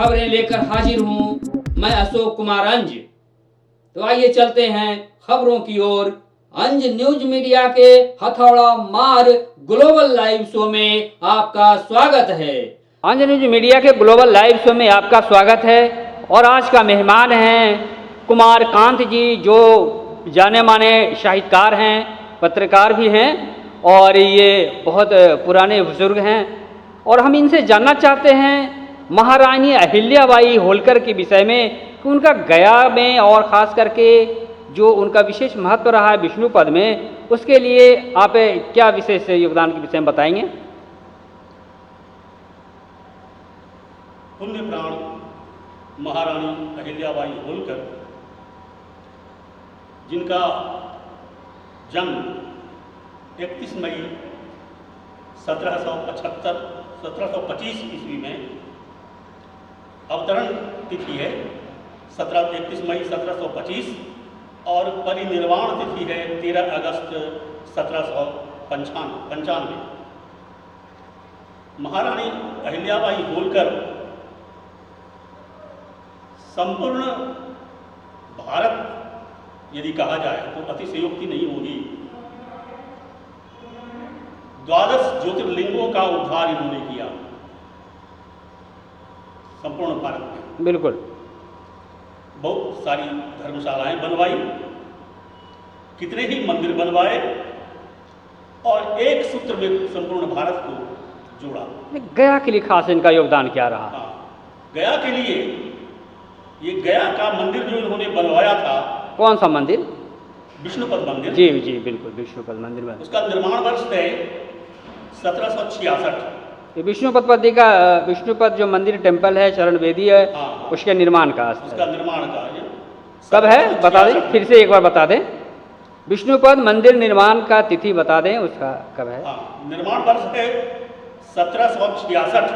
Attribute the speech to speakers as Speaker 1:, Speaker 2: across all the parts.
Speaker 1: खबरें लेकर हाजिर हूं मैं अशोक कुमार अंज। तो आइए चलते हैं खबरों की ओर। अंज न्यूज मीडिया के हथौड़ा मार ग्लोबल लाइव शो में आपका स्वागत है। अंज न्यूज मीडिया के ग्लोबल लाइव शो में आपका स्वागत है और आज का मेहमान हैं कुमार कांत जी, जो जाने माने साहित्यकार हैं, पत्रकार भी हैं और ये बहुत पुराने बुजुर्ग हैं। और हम इनसे जानना चाहते हैं महारानी अहिल्याबाई होलकर के विषय में कि उनका गया में और ख़ास करके जो उनका विशेष महत्व रहा है विष्णुपद में, उसके लिए आप क्या विशेष योगदान के विषय में बताएंगे?
Speaker 2: पुण्य प्राण महारानी अहिल्याबाई होलकर, जिनका जन्म 31 मई 1725 ईस्वी में, अवतरण तिथि है 31 मई 1725 और परिनिर्वाण तिथि है 13 अगस्त 1795। महारानी अहिल्याबाई होलकर संपूर्ण भारत यदि कहा जाए तो अतिशयोक्ति नहीं होगी। 12 ज्योतिर्लिंगों का उद्धार इन्होंने किया संपूर्ण भारत में।
Speaker 1: बिल्कुल।
Speaker 2: बहुत सारी धर्मशालाएं बनवाई, कितने ही मंदिर बनवाए और एक सूत्र में संपूर्ण भारत को जोड़ा।
Speaker 1: गया के लिए खास इनका योगदान क्या रहा?
Speaker 2: गया के लिए ये गया का मंदिर जो इन्होंने बनवाया था।
Speaker 1: कौन सा मंदिर?
Speaker 2: विष्णुपद मंदिर।
Speaker 1: जी जी बिल्कुल, विष्णुपद मंदिर में।
Speaker 2: उसका निर्माण वर्ष है 1766।
Speaker 1: ये विष्णुपद जो मंदिर टेम्पल है, चरण वेदी है, उसके निर्माण का
Speaker 2: उसका निर्माण का
Speaker 1: कब है बता दें, फिर से एक बार बता दें। विष्णुपद मंदिर निर्माण का तिथि बता दें, उसका कब है?
Speaker 2: निर्माण वर्ष है 1766।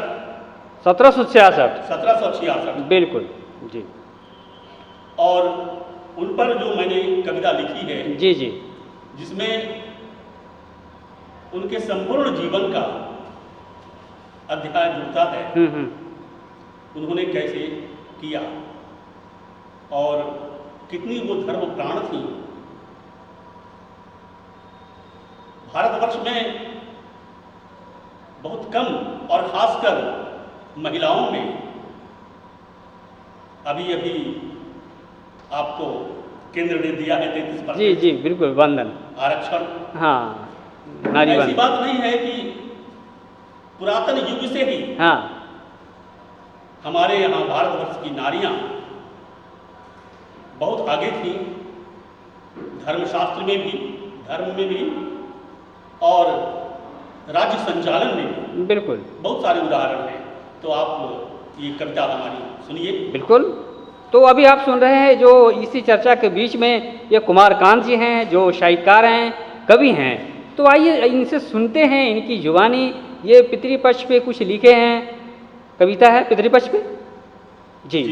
Speaker 1: 1766 बिल्कुल जी।
Speaker 2: और उन पर जो मैंने कविता लिखी है
Speaker 1: जी जी,
Speaker 2: जिसमें उनके संपूर्ण जीवन का अध्याय जुड़ता है। उन्होंने कैसे किया और कितनी वो धर्म प्राण थी। भारतवर्ष में बहुत कम और खासकर महिलाओं में अभी आपको केंद्र ने दिया है 33%।
Speaker 1: जी जी बिल्कुल, वंदन
Speaker 2: आरक्षण।
Speaker 1: हाँ, नारी
Speaker 2: ऐसी बात नहीं है कि पुरातन युग से ही हमारे यहाँ भारतवर्ष की नारियां बहुत आगे थी, धर्मशास्त्र में भी, धर्म में भी और राज्य संचालन में भी।
Speaker 1: बिल्कुल,
Speaker 2: बहुत सारे उदाहरण हैं। तो आप ये कविता हमारी सुनिए।
Speaker 1: बिल्कुल। तो अभी आप सुन रहे हैं जो इसी चर्चा के बीच में ये कुमार कांत जी हैं, जो साहित्यकार हैं, कवि हैं। तो आइए इनसे सुनते हैं इनकी जुबानी। ये पितृपक्ष पे कुछ लिखे हैं, कविता है पितृपक्ष पे जी,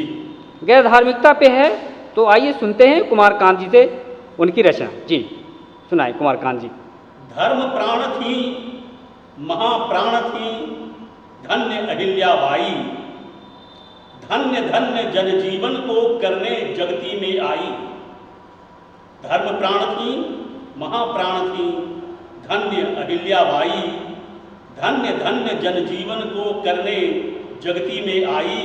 Speaker 1: गैर धार्मिकता पे है। तो आइए सुनते हैं कुमार कांत जी से उनकी रचना। जी सुनाए कुमार कांत जी।
Speaker 2: धर्म प्राण थी, महाप्राण थी, धन्य अहिल्याबाई, धन्य धन्य जनजीवन को करने जगती में आई। धर्म प्राण थी, महाप्राण थी, धन्य अहिल्याबाई, धन्य धन्य जनजीवन को करने जगती में आई।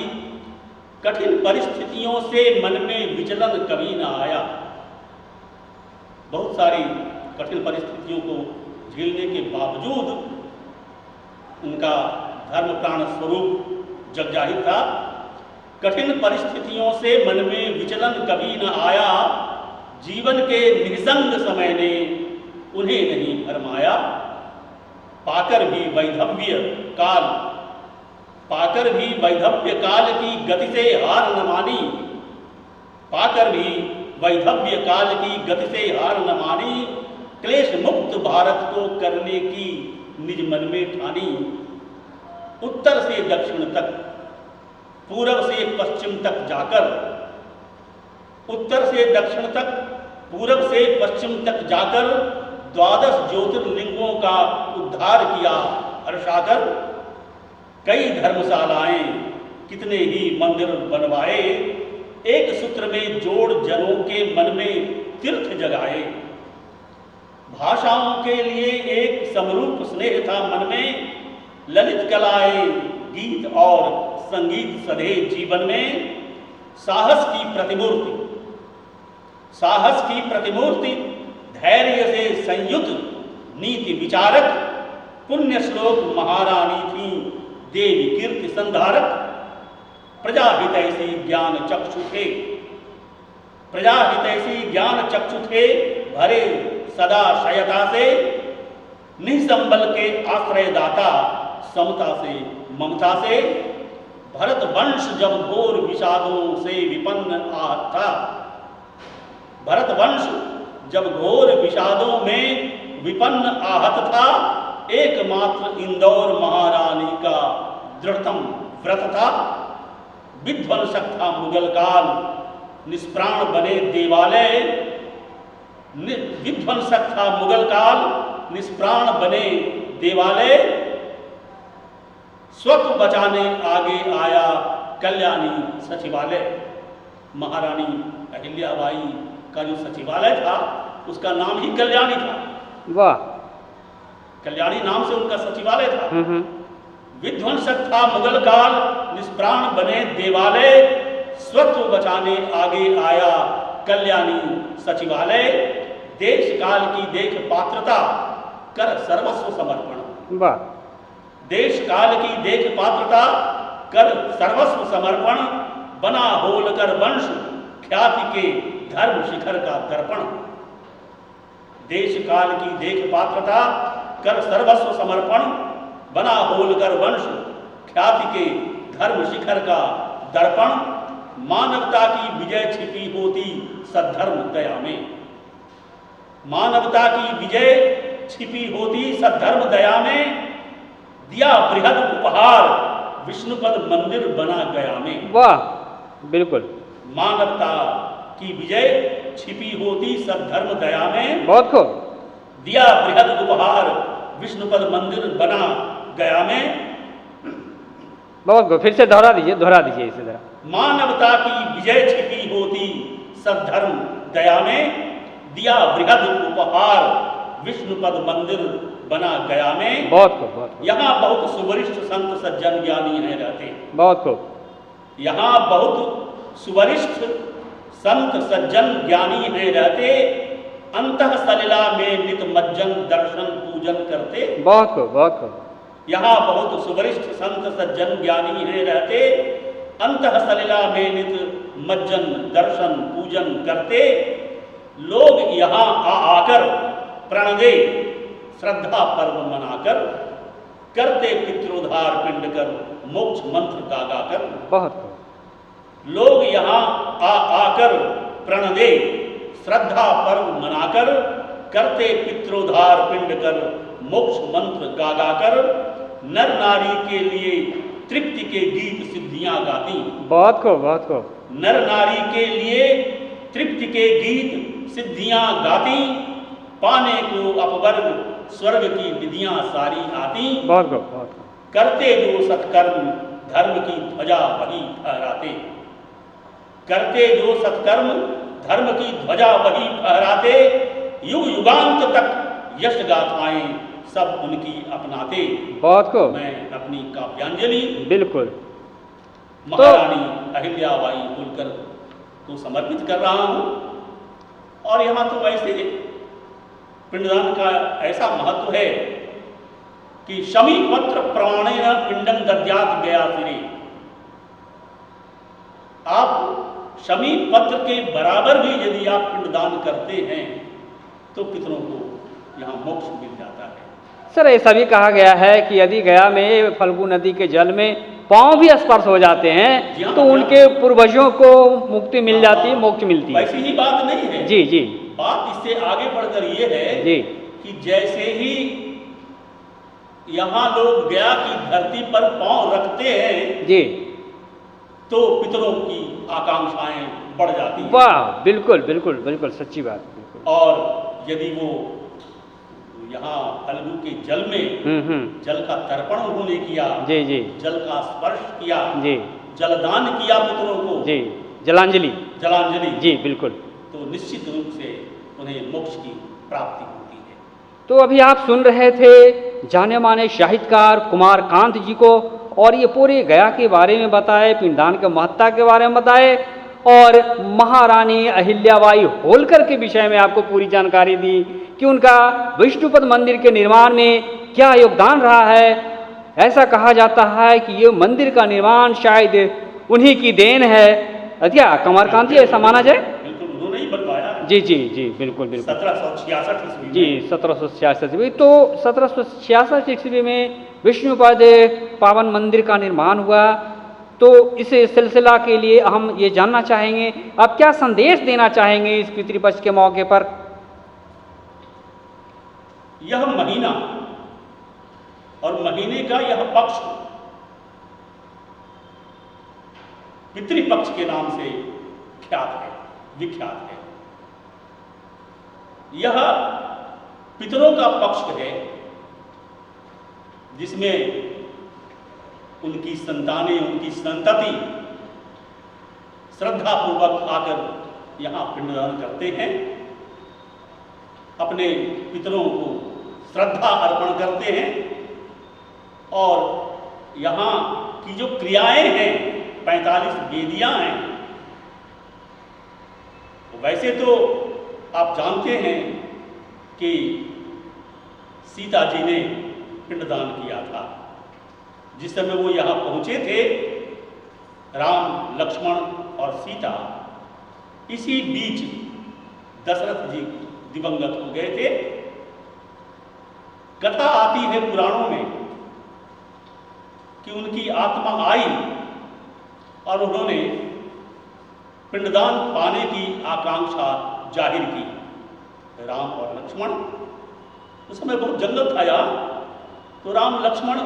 Speaker 2: कठिन परिस्थितियों से मन में विचलन कभी न आया। बहुत सारी कठिन परिस्थितियों को झेलने के बावजूद उनका धर्म प्राण स्वरूप जग जाहिर था। कठिन परिस्थितियों से मन में विचलन कभी न आया। जीवन के निसंग समय ने उन्हें नहीं भरमाया। पाकर भी वैधव्य काल की गति से हार न मानी। पाकर भी वैधव्य काल की गति से हार न मानी। क्लेश मुक्त भारत को करने की निज मन में ठानी। उत्तर से दक्षिण तक, पूर्व से पश्चिम तक जाकर, उत्तर से दक्षिण तक, पूर्व से पश्चिम तक जाकर 12 ज्योतिर्लिंगों का उद्धार किया हर्षाकर। कई धर्मशालाएं कितने ही मंदिर बनवाए, एक सूत्र में जोड़ जनों के मन में तीर्थ जगाए। भाषाओं के लिए एक समरूप स्नेह था मन में, ललित कलाएं गीत और संगीत सधे जीवन में। साहस की प्रतिमूर्ति धैर्य से संयुक्त नीति विचारक, पुण्य श्लोक महारानी थी देवी कीर्ति संधारक। प्रजाहितैषी ज्ञान चक्षु थे भरे सदा शयता से, निसंबल के आश्रय दाता समता से ममता से। भरत वंश जब घोर विषादों से विपन्न आहत था, भरत वंश जब घोर विषादों में विपन्न आहत था, एकमात्र इंदौर महारानी का दृढ़तम व्रत था। विध्वंसक था मुगल काल निष्प्राण बने देवालय, विध्वंसक था मुगल काल निष्प्राण बने देवालय। स्वत्व बचाने आगे आया कल्याणी सचिवालय। महारानी अहिल्याबाई का जो सचिवालय था उसका नाम ही कल्याणी था।
Speaker 1: वाह,
Speaker 2: कल्याणी नाम से उनका सचिवालय था। विध्वंसक था मुगल काल निष्प्राण बने देवालय, स्वत्व बचाने आगे आया कल्याणी सचिवालय। देश काल की देख पात्रता कर सर्वस्व समर्पण।
Speaker 1: वाह,
Speaker 2: देश काल की देख पात्रता कर सर्वस्व समर्पण, बना होलकर वंश ख्याति के धर्म शिखर का दर्पण। देश काल की देख पात्रता कर सर्वस्व समर्पण, बना होलकर वंश ख्याति के धर्म शिखर का दर्पण। मानवता की विजय छिपी होती सद्धर्म दया में, मानवता की विजय छिपी होती सद्धर्म दया में। दिया बृहद उपहार विष्णुपद मंदिर बना गया में।
Speaker 1: वाह, बिल्कुल।
Speaker 2: मानवता की विजय छिपी होती सद्धर्म दया में।
Speaker 1: बहुत खूब।
Speaker 2: दिया बृहद उपहार विष्णुपद मंदिर बना गया में।
Speaker 1: बहुत खूब, फिर से दोहरा दीजिए इसी तरह।
Speaker 2: मानवता की विजय छिपी होती सद्धर्म दया में, दिया बृहद उपहार विष्णुपद मंदिर बना गया में।
Speaker 1: बहुत खूब, बहुत खूब।
Speaker 2: यहाँ बहुत सुवरिष्ठ संत सज्जन ज्ञानी हैं रहते।
Speaker 1: बहुत खूब।
Speaker 2: यहाँ बहुत सुवरिष्ठ संत सज्जन ज्ञानी हैं रहते, अंतः सलिला में नित मज्जन दर्शन पूजन करते।
Speaker 1: बहुत खूब, बहुत खूब।
Speaker 2: यहाँ बहुत सुवरिष्ठ संत सज्जन ज्ञानी हैं रहते, अंतः सलिला में नित मज्जन दर्शन पूजन करते। लोग यहाँ आकर प्रणदे श्रद्धा पर्व मनाकर, करते पित्रोद्धार पिंड कर मोक्ष मंत्र गागा कर।
Speaker 1: बहुत खूब।
Speaker 2: लोग यहाँ आकर प्रणदे श्रद्धा पर्व मनाकर, करते पित्रोद्धार पिंड कर मोक्ष मंत्र गागा कर। नर नारी के लिए तृप्ति के गीत सिद्धियां गाती।
Speaker 1: बहुत खूब, बहुत खूब।
Speaker 2: नर नारी के लिए तृप्ति के गीत सिद्धियां गाती, पाने को अपवर्ग स्वर्ग की निधियां सारी आती।
Speaker 1: बहुत खूब, बहुत खूब।
Speaker 2: करते जो सत्कर्म धर्म की ध्वजा वही फहराते, करते जो सत्कर्म धर्म की ध्वजा वही फहराते। युग युगांत तक यश गाथाएं सब उनकी अपनाते।
Speaker 1: बहुत खूब।
Speaker 2: मैं अपनी काव्यांजलि
Speaker 1: बिल्कुल
Speaker 2: महारानी अहिल्याबाई होलकर को समर्पित कर रहा हूँ। और यहाँ तो वैसे पिंडदान का ऐसा महत्व है कि शमी पत्र प्रमाणेन पिंडम दद्यात् गया सिरे। आप शमी पत्र के बराबर भी यदि आप पिंडदान करते हैं तो पितरों को यहाँ मोक्ष मिल जाता है।
Speaker 1: सर, ऐसा भी कहा गया है कि यदि गया में फल्गु नदी के जल में पांव भी स्पर्श हो जाते हैं तो उनके पूर्वजों को मुक्ति मिल जाती है, मोक्ष मिलती है।
Speaker 2: वैसी ही बात नहीं है।
Speaker 1: जी जी।
Speaker 2: बात इससे आगे बढ़कर ये है
Speaker 1: जी
Speaker 2: कि जैसे ही यहाँ लोग गया की धरती पर पांव रखते हैं
Speaker 1: जी,
Speaker 2: तो पितरों की आकांक्षाएं बढ़ जाती हैं।
Speaker 1: वाह, बिल्कुल बिल्कुल बिल्कुल सच्ची बात, बिल्कुल।
Speaker 2: और यदि वो यहाँ फल्गु के जल में जल का तर्पण उन्होंने किया,
Speaker 1: जी जी,
Speaker 2: जल का स्पर्श किया,
Speaker 1: जी,
Speaker 2: जलदान किया पुत्रों को,
Speaker 1: जी, जलांजलि,
Speaker 2: जलांजलि,
Speaker 1: जी बिल्कुल।
Speaker 2: तो निश्चित रूप से उन्हें मोक्ष की प्राप्ति होती है।
Speaker 1: तो अभी आप सुन रहे थे जाने माने साहित्यकार कुमार कांत जी को, और ये पूरे गया के बारे में बताए, पिंडदान के महत्ता के बारे में बताए, और महारानी अहिल्याबाई होलकर के विषय में आपको पूरी जानकारी दी कि उनका विष्णुपद मंदिर के निर्माण में क्या योगदान रहा है। ऐसा कहा जाता है कि ये मंदिर का निर्माण शायद उन्हीं की देन है। क्या कमरकांत जी ऐसा माना जाए?
Speaker 2: बिल्कुल उन्होंने ही बनवाया।
Speaker 1: जी जी जी बिल्कुल बिल्कुल।
Speaker 2: 1766 ईस्वी
Speaker 1: जी, 1766 ईस्वी। तो 1766 ईस्वी में विष्णुपद पावन मंदिर का निर्माण हुआ। तो इस सिलसिला के लिए हम ये जानना चाहेंगे, आप क्या संदेश देना चाहेंगे इस पितृपक्ष के मौके पर?
Speaker 2: यह महीना और महीने का यह पक्ष पितृपक्ष के नाम से ख्यात है, विख्यात है। यह पितरों का पक्ष है जिसमें उनकी संतानें, उनकी संतति श्रद्धापूर्वक आकर यहाँ पिंडदान करते हैं, अपने पितरों को श्रद्धा अर्पण करते हैं। और यहाँ की जो क्रियाएं हैं, 45 वेदियां हैं, वैसे तो आप जानते हैं कि सीता जी ने पिंडदान किया था। जिस समय वो यहाँ पहुंचे थे, राम, लक्ष्मण और सीता, इसी बीच दशरथ जी दिवंगत हो गए थे। कथा आती है पुराणों में कि उनकी आत्मा आई और उन्होंने पिंडदान पाने की आकांक्षा जाहिर की। राम और लक्ष्मण, उस समय बहुत जंगल था यहाँ, तो राम लक्ष्मण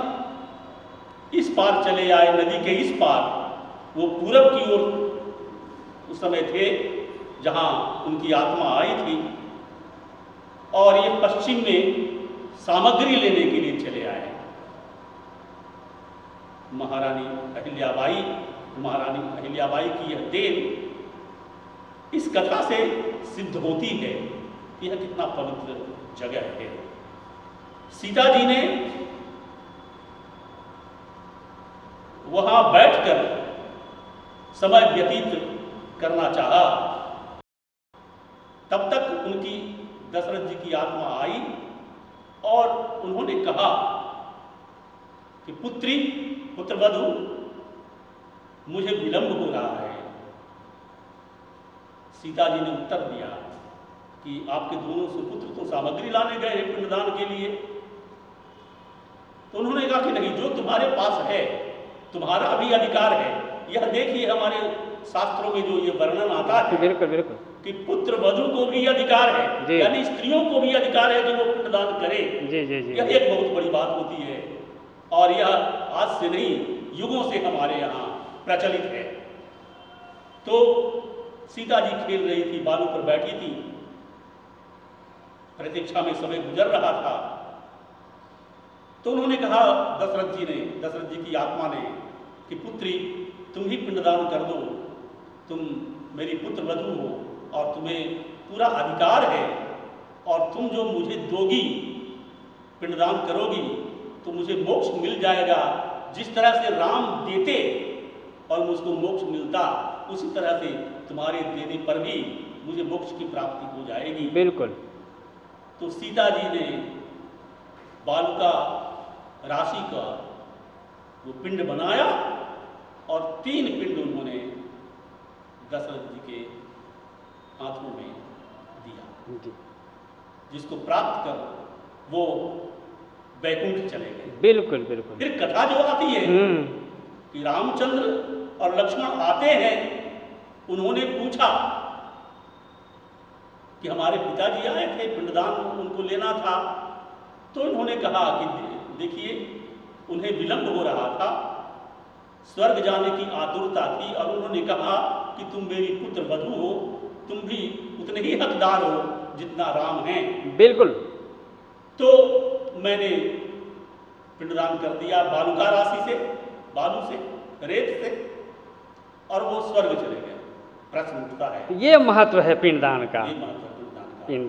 Speaker 2: इस पार चले आए, नदी के इस पार, वो पूरब की ओर उस समय थे जहाँ उनकी आत्मा आई थी, और ये पश्चिम में सामग्री लेने के लिए चले आए। महारानी अहिल्याबाई की यह देन इस कथा से सिद्ध होती है कि यह कितना पवित्र जगह है। सीता जी ने वहां बैठकर समय व्यतीत करना चाहा, तब तक उनकी दशरथ जी की आत्मा आई और उन्होंने कहा कि पुत्रवधू, मुझे विलंब हो रहा है। सीता जी ने उत्तर दिया कि आपके दोनों सुपुत्र तो सामग्री लाने गए हैं पिंडदान के लिए। तो उन्होंने कहा कि नहीं, जो तुम्हारे पास है तुम्हारा भी अधिकार है। यह देखिए हमारे शास्त्रों में जो ये वर्णन आता है,
Speaker 1: बिल्कुल बिल्कुल,
Speaker 2: कि पुत्र वधू को भी अधिकार है, यानी स्त्रियों को भी अधिकार है कि वो पिंडदान करे।
Speaker 1: जी जी जी,
Speaker 2: यह एक बहुत बड़ी बात होती है, और यह आज से नहीं, युगों से हमारे यहाँ प्रचलित है। तो सीता जी खेल रही थी, बालू पर बैठी थी, प्रतीक्षा में समय गुजर रहा था। तो उन्होंने कहा, दशरथ जी की आत्मा ने, कि पुत्री, तुम ही पिंडदान कर दो, तुम मेरी पुत्र वधू हो और तुम्हें पूरा अधिकार है, और तुम जो मुझे दोगी, पिंडदान करोगी, तो मुझे मोक्ष मिल जाएगा। जिस तरह से राम देते और मुझको मोक्ष मिलता, उसी तरह से तुम्हारे देने पर भी मुझे मोक्ष की प्राप्ति हो जाएगी।
Speaker 1: बिल्कुल।
Speaker 2: तो सीता जी ने बालुका राशि का वो पिंड बनाया, और 3 पिंड उन्होंने दशरथ जी के हाथों में दिया, जिसको प्राप्त कर वो वैकुंठ चले गए।
Speaker 1: बिल्कुल बिल्कुल।
Speaker 2: फिर कथा जो आती है कि रामचंद्र और लक्ष्मण आते हैं, उन्होंने पूछा कि हमारे पिताजी आए थे, पिंडदान उनको लेना था। तो उन्होंने कहा कि देखिए, उन्हें विलंब हो रहा था, स्वर्ग जाने की आतुरता थी, और उन्होंने कहा कि तुम मेरी पुत्र वधू हो, तुम भी उतने ही हकदार हो जितना राम हैं।
Speaker 1: बिल्कुल।
Speaker 2: तो मैंने पिंडदान कर दिया बालुका राशि से, बालू से, रेत से, और वो स्वर्ग चले गए। प्रश्न उठता है,
Speaker 3: ये महत्व है पिंडदान का।
Speaker 2: ये महत्वपूर्ण दान का।
Speaker 3: पिंडदान